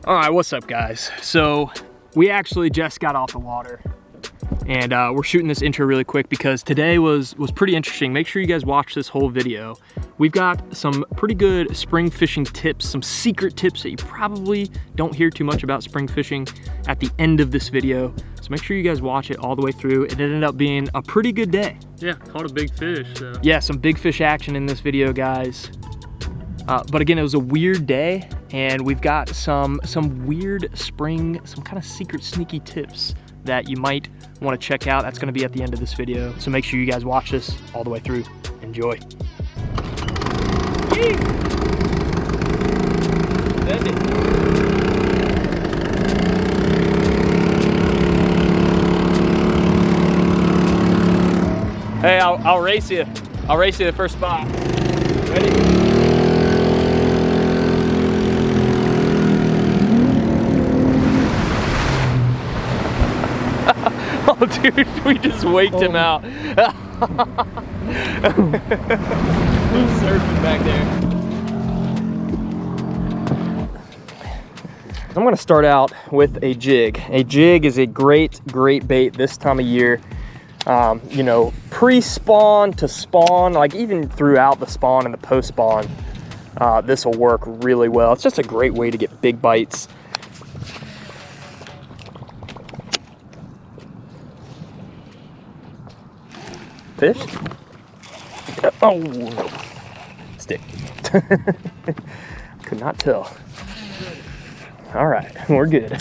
All right, what's up guys? So we actually just got off the water and we're shooting this intro really quick because today was pretty interesting. Make sure you guys watch this whole video. We've got some pretty good spring fishing tips, some secret tips that you probably don't hear too much about spring fishing at the end of this video. So make sure you guys watch it all the way through. It ended up being a pretty good day. Yeah, caught a big fish. So. Yeah, some big fish action in this video, guys. But again, it was a weird day, and we've got some weird spring, some kind of secret sneaky tips that you might want to check out. That's going to be at the end of this video. So make sure you guys watch this all the way through. Enjoy. Hey, I'll race you. I'll race you to the first spot. Ready? Oh, dude, we just waked him out. He's surfing back there. I'm gonna start out with a jig. A jig is a great bait this time of year. You know, pre-spawn to spawn, like even throughout the spawn and the post-spawn, this will work really well. It's just a great way to get big bites. Fish? Oh, no. Stick. Could not tell. All right, we're good.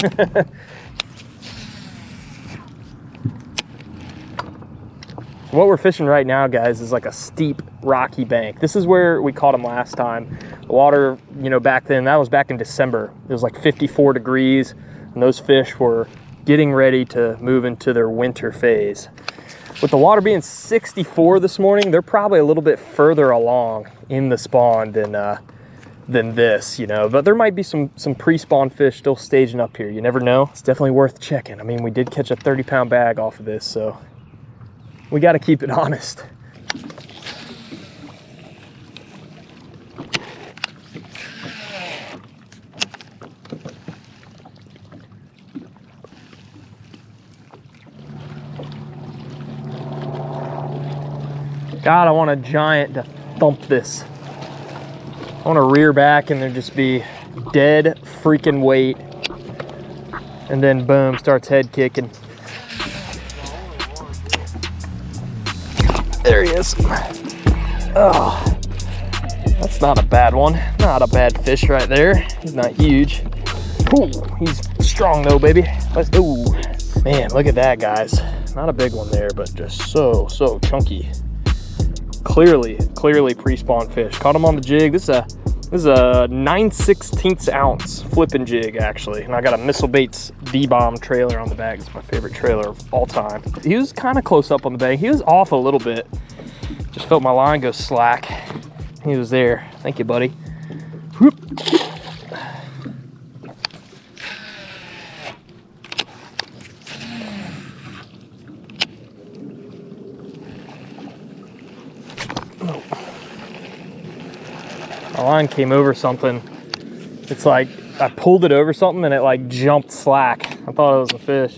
What we're fishing right now, guys, is like a steep, rocky bank. This is where we caught them last time. The water, you know, back then, that was back in December. It was like 54 degrees, and those fish were getting ready to move into their winter phase. With the water being 64 this morning, they're probably a little bit further along in the spawn than this, you know. But there might be some pre-spawn fish still staging up here. You never know. It's definitely worth checking. I mean, we did catch a 30-pound bag off of this, so we got to keep it honest. God, I want a giant to thump this. I want to rear back and there just be dead freaking weight. And then boom, starts head kicking. There he is. Oh, that's not a bad one. Not a bad fish right there. He's not huge. Ooh, he's strong though, baby. Let's go. Man, look at that, guys. Not a big one there, but just so chunky. Clearly pre-spawn fish. Caught him on the jig. This is a 9/16 ounce flipping jig, actually. And I got a Missile Baits D-Bomb trailer on the back. It's my favorite trailer of all time. He was kind of close up on the bank. He was off a little bit. Just felt my line go slack. He was there. Thank you, buddy. Whoop. My line came over something. It's like I pulled it over something and it like jumped slack. I thought it was a fish.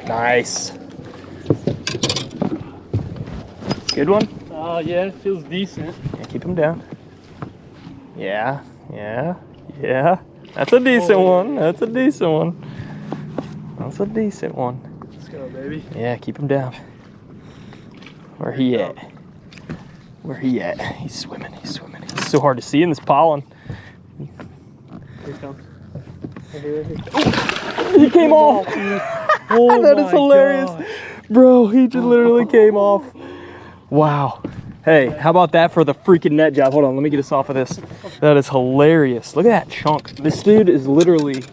Nice. Good one? Yeah, it feels decent. Yeah, keep him down. Yeah. That's a decent one. That's a decent one. That's a decent one. Let's go, baby. Yeah, keep him down. Where he at? Where he at? He's swimming. He's swimming. It's so hard to see in this pollen. Here he comes. Right here. He came off. Oh, that is hilarious. gosh. Bro, he just literally came off. Wow. Hey, how about that for the freaking net job? Hold on, let me get us off of this. That is hilarious. Look at that chunk. This dude is literally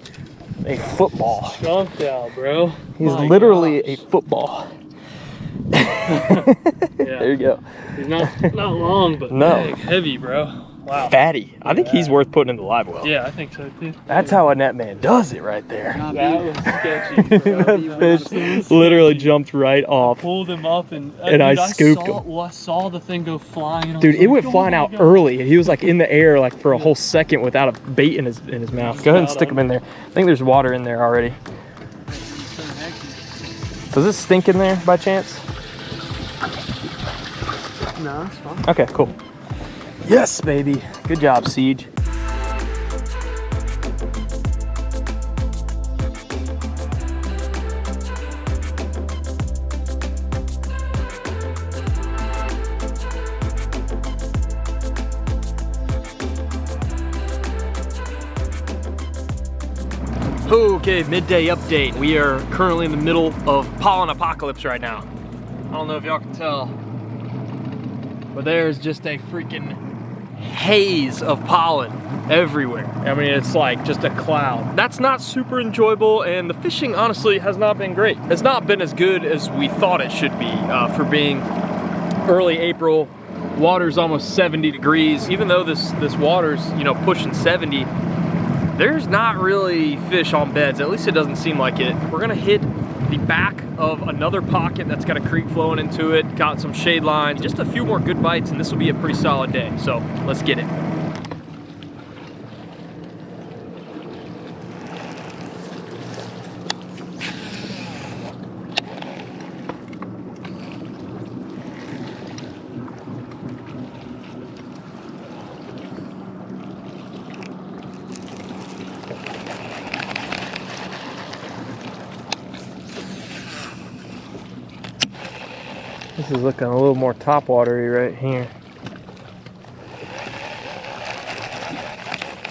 a football. Chunked out, bro. He's My literally gosh. a football. Yeah. There you go. He's not long, but No. big, heavy, bro. Wow. Fatty. I think he's worth putting in the live well. Yeah, I think so too. That's how a net man does it right there. That was sketchy, bro. That fish literally jumped right off. Pulled him up and I dude, scooped him. Well, I saw the thing go flying. And I Dude, was it like, went "Oh flying my out God." early. He was like in the air like for a whole second without a bait in his mouth. Go ahead and stick him in there. I think there's water in there already. Does this stink in there by chance? No, it's fine. Okay, cool. Yes, baby. Good job, Siege. Okay, midday update. We are currently in the middle of pollen apocalypse right now. I don't know if y'all can tell, but there's just a freaking haze of pollen everywhere. I mean, it's like just a cloud. That's not super enjoyable, and the fishing honestly has not been great. It's not been as good as we thought it should be for being early April. Water's almost 70 degrees. Even though this water's, you know, pushing 70, there's not really fish on beds. At least it doesn't seem like it. We're gonna hit the back of another pocket that's got a creek flowing into it, got some shade lines, just a few more good bites, and this will be a pretty solid day. So let's get it. This is looking a little more topwatery right here.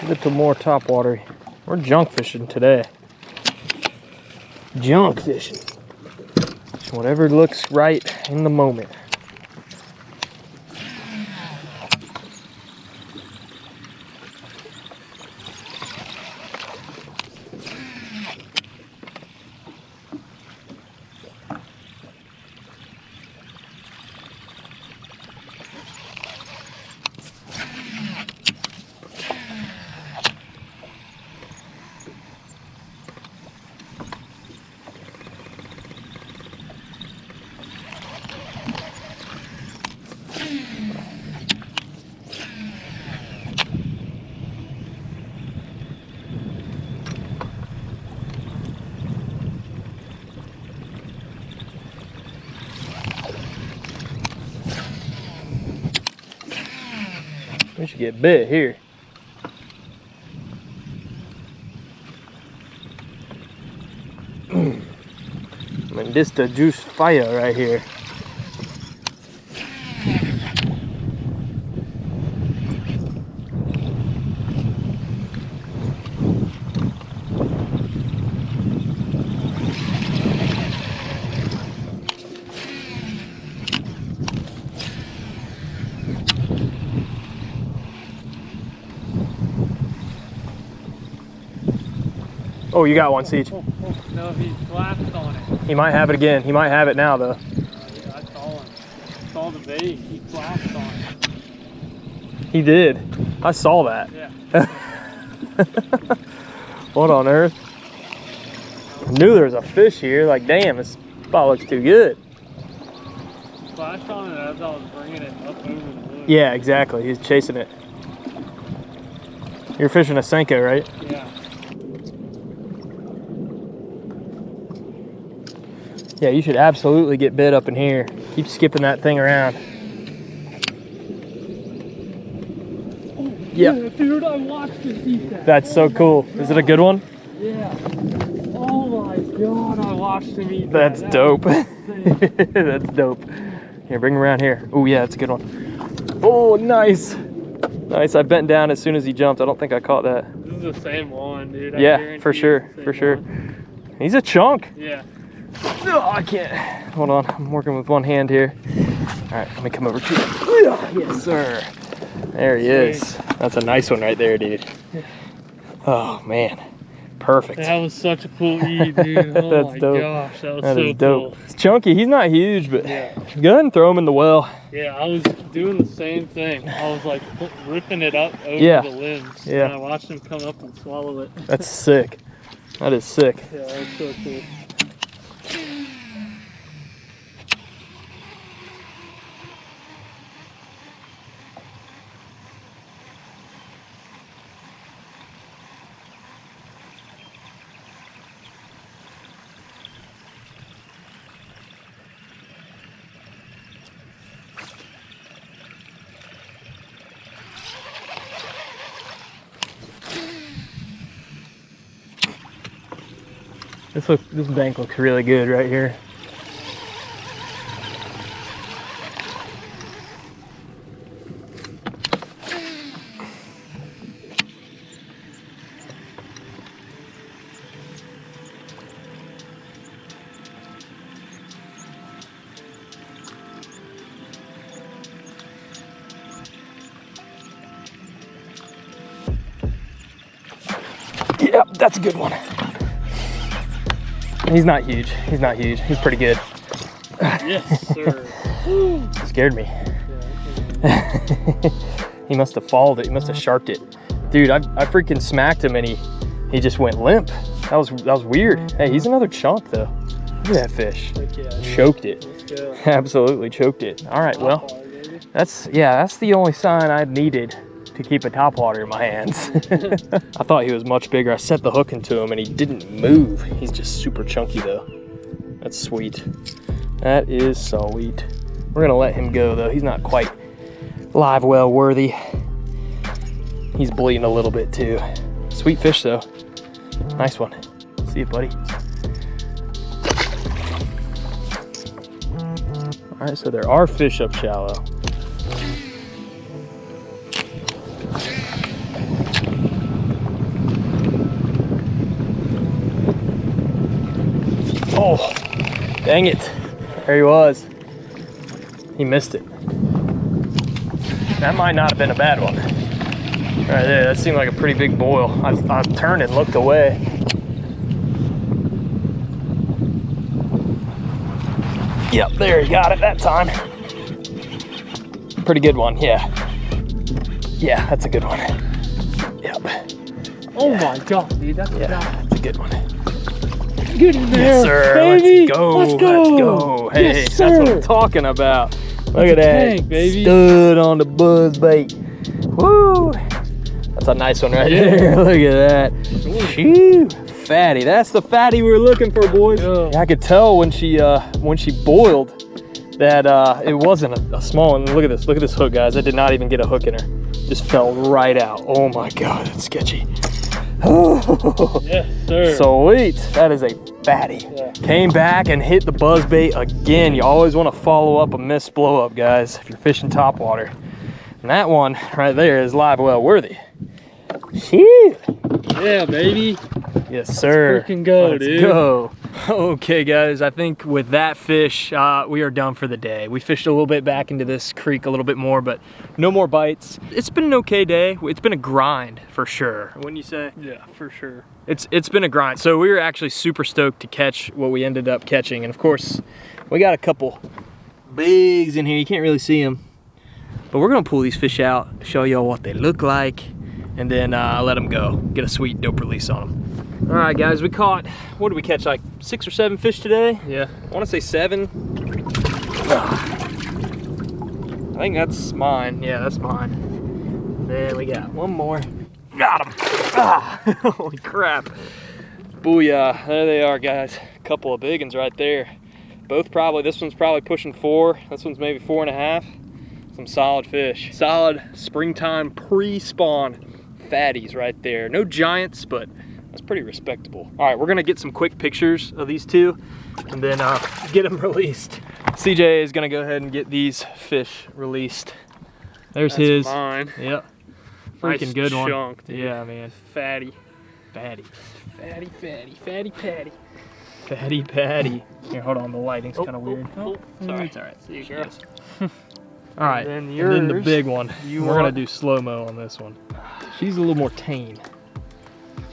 A little more topwatery. We're junk fishing today. Junk fishing. Whatever looks right in the moment. We should get bit here. I mean, this the juice fire right here. Oh, you got one, Siege. No, he flashed on it. He might have it again. He might have it now, though. Yeah, I saw him. I saw the bait. He flashed on it. He did. I saw that. Yeah. What on earth? I knew there was a fish here. Like, damn, this spot looks too good. Flashed on it as I was bringing it up over the wood. Yeah, exactly. He's chasing it. You're fishing a Senko, right? Yeah. Yeah, you should absolutely get bit up in here. Keep skipping that thing around. Yeah. Yeah, dude, I watched him eat that. That's so cool. Is it a good one? Yeah. Oh my god, I watched him eat That's that. dope. That was insane. That's dope. Here, bring him around here. Oh yeah, that's a good one. Oh, nice. Nice. I bent down as soon as he jumped. I don't think I caught that. This is the same one, dude. I Yeah, guarantee for sure, it's the for same sure. one. He's a chunk. Yeah. Oh, I can't. Hold on. I'm working with one hand here. All right, let me come over to you. Yes, sir. There he is. That's a nice one right there, dude. Oh man, perfect. That was such a cool eat, dude. Oh That's my dope. gosh, that was That so is dope. cool. It's chunky. He's not huge, but Yeah. go ahead and throw him in the well. Yeah, I was doing the same thing. I was like ripping it up over Yeah. the limbs. Yeah. And I watched him come up and swallow it. That's sick. That is sick. Yeah, that was so cool. This bank looks really good right here. Yep, that's a good one. He's not huge. He's not huge. He's pretty good. Yes, sir. Scared me. Yeah, He must have followed it. He must have sharked it. Dude, I freaking smacked him and he just went limp. That was weird. Hey, he's another chunk though. Look at that fish. heck yeah, dude. Choked it. Let's go. Absolutely choked it. All right, well, Top water, baby. that's the only sign I needed to keep a topwater in my hands. I thought he was much bigger. I set the hook into him and he didn't move. He's just super chunky though. That's sweet. That is sweet. We're gonna let him go though. He's not quite live well worthy. He's bleeding a little bit too. Sweet fish though. Nice one. See you, buddy. All right, so there are fish up shallow. Oh, dang it. There he was. He missed it. That might not have been a bad one. Right there, that seemed like a pretty big boil. I turned and looked away. Yep, there, he got it that time. Pretty good one, yeah. Yeah, that's a good one. Yep. Oh my god, dude, that's Yeah, that's a good one. Get in there, Yes, sir. baby. Let's go. Let's go. Let's go. Hey, Yes, that's what sir. I'm talking about. Look That's at a that. tank, baby. Stud on the buzz bait. Woo. That's a nice one right there. Look at that. Phew. Fatty. That's the fatty we were looking for, boys. Yeah. I could tell when she boiled that it wasn't a small one. Look at this. Look at this hook, guys. I did not even get a hook in her. Just fell right out. Oh my god, that's sketchy. Yes, sir. Sweet. That is a fatty. Yeah. Came back and hit the buzz bait again. You always want to follow up a missed blow up, guys, if you're fishing topwater. And that one right there is live well worthy. Shoo. Yeah, baby. Yes, sir. Freaking go, Let's dude. go. Okay, guys, I think with that fish, we are done for the day. We fished a little bit back into this creek a little bit more, but no more bites. It's been an okay day. It's been a grind for sure. Wouldn't you say? Yeah, for sure. It's been a grind. So we were actually super stoked to catch what we ended up catching. And of course, we got a couple bigs in here. You can't really see them. But we're gonna pull these fish out, show y'all what they look like, and then let them go. Get a sweet dope release on them. All right, guys, we caught, what did we catch, like 6 or 7 fish today? Yeah. I wanna say 7. I think that's mine. Yeah, that's mine. Then we got one more. Got him. Ah, holy crap. Booyah, there they are, guys. A couple of big ones right there. Both probably, this one's probably pushing 4. This one's maybe 4.5. Some solid fish. Solid springtime pre-spawn fatties right there. No giants, but that's pretty respectable. All right, we're gonna get some quick pictures of these two and then get them released. CJ is gonna go ahead and get these fish released. There's his. Mine. Yep. Freaking Nice good one. chunk, dude. Yeah, man. Fatty. Fatty. Fatty, fatty, fatty, patty. Fatty patty. Here, hold on, the lighting's kind of weird. Sorry. It's all right. See you, girl. All right, And and then then the yours, big one. you We're gonna want- do slow-mo on this one. She's a little more tame.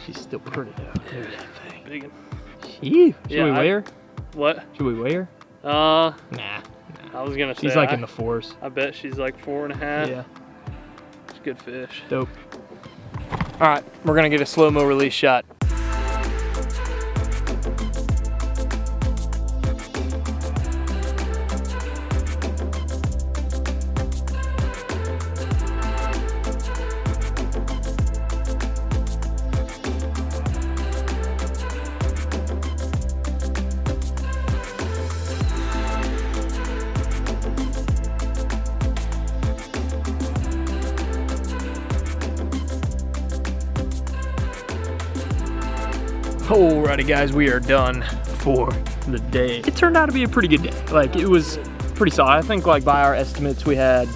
She's still pretty though. Look at that thing. Big one. Should Yeah, we weigh her? What? Should we weigh her? Nah. Nah. I was gonna say. She's like in the 4s. I bet she's like 4.5. Yeah. It's good fish. Dope. All right, we're gonna get a slow-mo release shot. Alrighty guys, we are done for the day. It turned out to be a pretty good day. Like, it was pretty solid. I think like by our estimates we had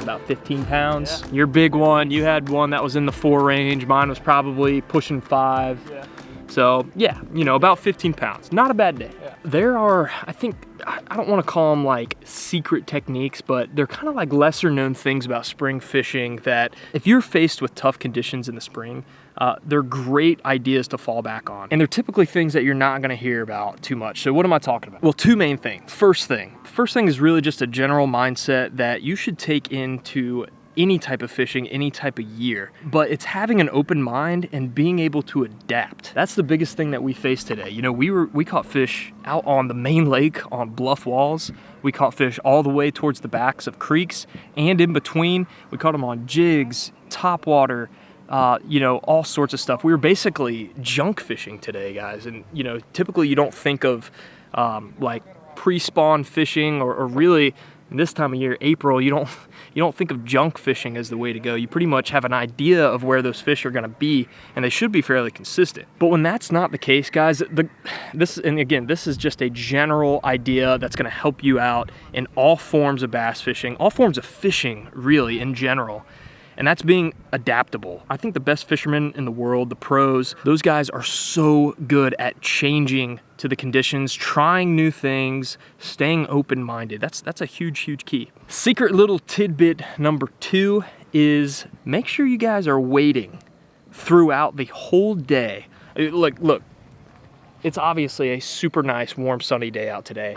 about 15 pounds. Yeah. Your big one, you had one that was in the 4 range. Mine was probably pushing 5. Yeah. So yeah, you know, about 15 pounds. Not a bad day. Yeah. There are, I think, I don't want to call them like secret techniques, but they're kind of like lesser known things about spring fishing that if you're faced with tough conditions in the spring, they're great ideas to fall back on. And they're typically things that you're not gonna hear about too much. So what am I talking about? Well, 2 main things. First thing is really just a general mindset that you should take into any type of fishing, any type of year, but it's having an open mind and being able to adapt. That's the biggest thing that we face today. You know, we caught fish out on the main lake on bluff walls. We caught fish all the way towards the backs of creeks and in between. We caught them on jigs, topwater, you know, all sorts of stuff. We were basically junk fishing today, guys. And, you know, typically you don't think of like pre-spawn fishing or really this time of year, April, you don't think of junk fishing as the way to go. You pretty much have an idea of where those fish are gonna be, and they should be fairly consistent. But when that's not the case, guys, this is just a general idea that's gonna help you out in all forms of bass fishing, all forms of fishing, really, in general. And that's being adaptable. I think the best fishermen in the world, the pros, those guys are so good at changing to the conditions, trying new things, staying open-minded. That's a huge, huge key. Secret little tidbit number 2 is make sure you guys are waiting throughout the whole day. Look, it's obviously a super nice, warm, sunny day out today.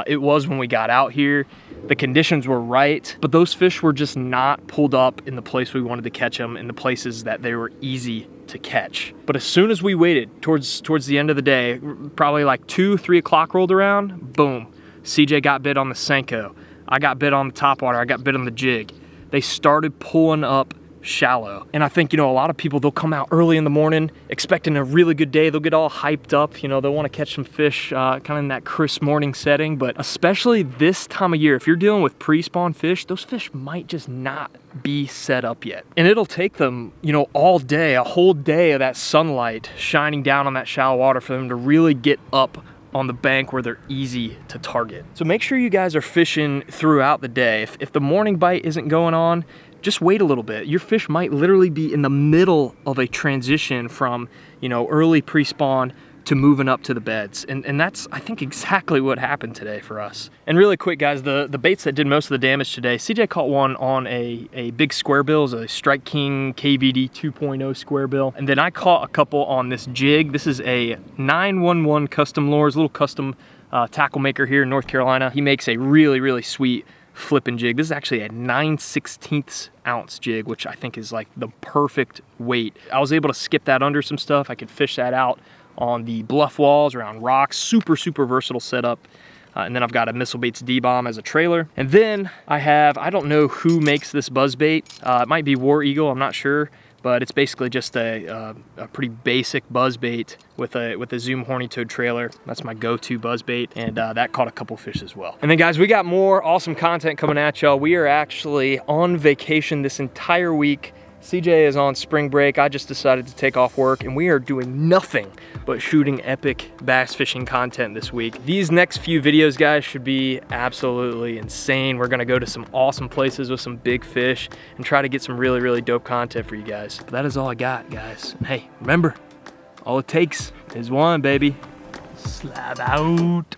It was when we got out here. The conditions were right, but those fish were just not pulled up in the place we wanted to catch them, in the places that they were easy to catch. But as soon as we waited towards the end of the day, probably like 2-3 o'clock rolled around, boom, CJ got bit on the Senko. I got bit on the topwater. I got bit on the jig. They started pulling up shallow. And I think, you know, a lot of people, they'll come out early in the morning expecting a really good day. They'll get all hyped up, you know, they'll want to catch some fish kind of in that crisp morning setting. But especially this time of year, if you're dealing with pre-spawn fish, those fish might just not be set up yet. And it'll take them, you know, all day, a whole day of that sunlight shining down on that shallow water for them to really get up on the bank where they're easy to target. So make sure you guys are fishing throughout the day. If the morning bite isn't going on, just wait a little bit. Your fish might literally be in the middle of a transition from, you know, early pre-spawn to moving up to the beds. And that's, I think, exactly what happened today for us. And really quick, guys, the baits that did most of the damage today, CJ caught one on a big square bill. It was a Strike King KVD 2.0 square bill. And then I caught a couple on this jig. This is a 911 Custom Lures, little custom tackle maker here in North Carolina. He makes a really, really sweet flipping jig. This is actually a 9/16 ounce jig, which I think is like the perfect weight. I was able to skip that under some stuff. I could fish that out on the bluff walls, around rocks. Super, super versatile setup. And then I've got a Missile Baits D-Bomb as a trailer. And then I don't know who makes this buzzbait. It might be War Eagle, I'm not sure. but it's basically just a pretty basic buzz bait with a Zoom horny toad trailer. That's my go-to buzz bait, and that caught a couple fish as well. And then guys, we got more awesome content coming at y'all. We are actually on vacation this entire week. CJ is on spring break. I just decided to take off work, and we are doing nothing but shooting epic bass fishing content this week. These next few videos, guys, should be absolutely insane. We're gonna go to some awesome places with some big fish and try to get some really, really dope content for you guys. But that is all I got, guys. And hey, remember, all it takes is one, baby. Slab out.